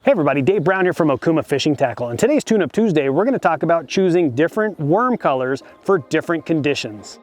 Hey everybody, Dave Brown here from Okuma Fishing Tackle. And today's Tune Up Tuesday, we're going to talk about choosing different worm colors for different conditions.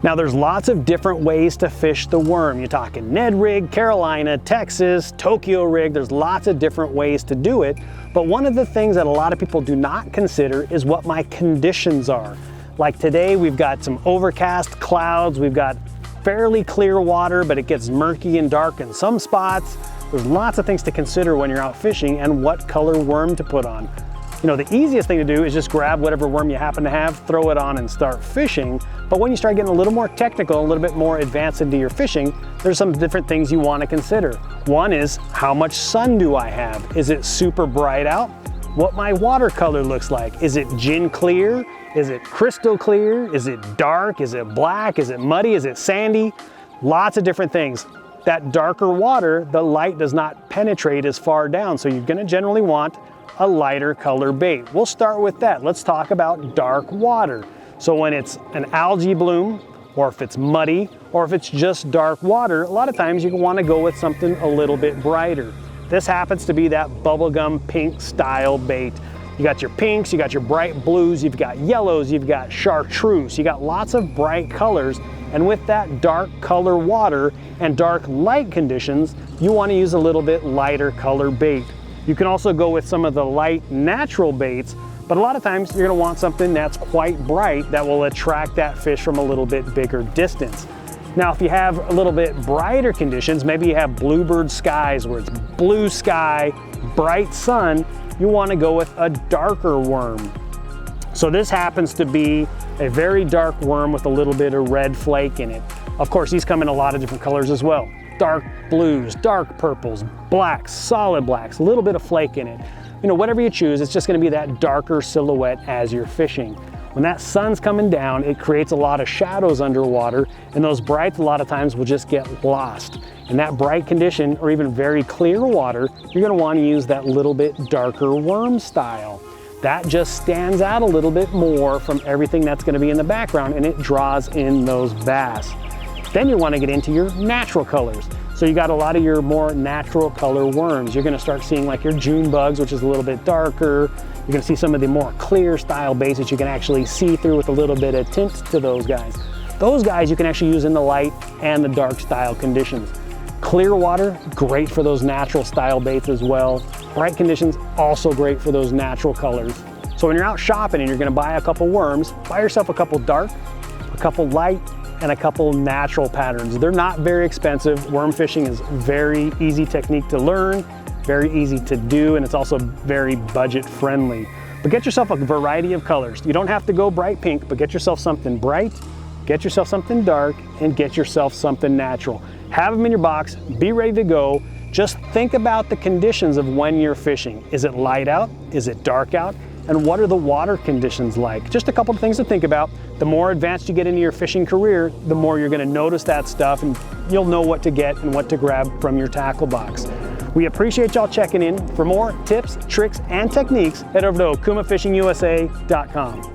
Now there's lots of different ways to fish the worm. You're talking Ned rig, Carolina, Texas, Tokyo rig. There's lots of different ways to do it. But one of the things that a lot of people do not consider is what my conditions are. Like today, we've got some overcast clouds, we've got fairly clear water, but it gets murky and dark in some spots. There's lots of things to consider when you're out fishing and what color worm to put on. You know, the easiest thing to do is just grab whatever worm you happen to have, throw it on and start fishing. But when you start getting a little more technical, a little bit more advanced into your fishing, there's some different things you want to consider. One is, how much sun do I have? Is it super bright out? What my watercolor looks like. Is it gin clear? Is it crystal clear? Is it dark? Is it black? Is it muddy? Is it sandy? Lots of different things. That darker water, the light does not penetrate as far down, so you're gonna generally want a lighter color bait. We'll start with that. Let's talk about dark water. So when it's an algae bloom, or if it's muddy, or if it's just dark water, a lot of times you wanna go with something a little bit brighter. This happens to be that bubblegum pink style bait. You got your pinks, you got your bright blues, you've got yellows, you've got chartreuse, you got lots of bright colors. And with that dark color water and dark light conditions, you want to use a little bit lighter color bait. You can also go with some of the light natural baits, but a lot of times you're going to want something that's quite bright that will attract that fish from a little bit bigger distance. Now, if you have a little bit brighter conditions, maybe you have bluebird skies where it's blue sky, bright sun, you want to go with a darker worm. So this happens to be a very dark worm with a little bit of red flake in it. Of course, these come in a lot of different colors as well. Dark blues, dark purples, blacks, solid blacks, a little bit of flake in it. You know, whatever you choose, it's just going to be that darker silhouette as you're fishing. When that sun's coming down, it creates a lot of shadows underwater, and those brights a lot of times will just get lost. In that bright condition, or even very clear water, you're gonna wanna use that little bit darker worm style. That just stands out a little bit more from everything that's gonna be in the background, and it draws in those bass. Then you wanna get into your natural colors. So you got a lot of your more natural color worms. You're gonna start seeing like your June bugs, which is a little bit darker. You're gonna see some of the more clear style baits that you can actually see through with a little bit of tint to those guys. Those guys you can actually use in the light and the dark style conditions. Clear water, great for those natural style baits as well. Bright conditions, also great for those natural colors. So when you're out shopping and you're gonna buy a couple worms, buy yourself a couple dark, a couple light, and a couple natural patterns. They're not very expensive. Worm fishing is very easy technique to learn, very easy to do, and it's also very budget friendly. But get yourself a variety of colors. You don't have to go bright pink, but get yourself something bright, get yourself something dark, and get yourself something natural. Have them in your box, be ready to go. Just think about the conditions of when you're fishing. Is it light out? Is it dark out? And what are the water conditions like? Just a couple of things to think about. The more advanced you get into your fishing career, the more you're gonna notice that stuff, and you'll know what to get and what to grab from your tackle box. We appreciate y'all checking in. For more tips, tricks, and techniques, head over to okumafishingusa.com.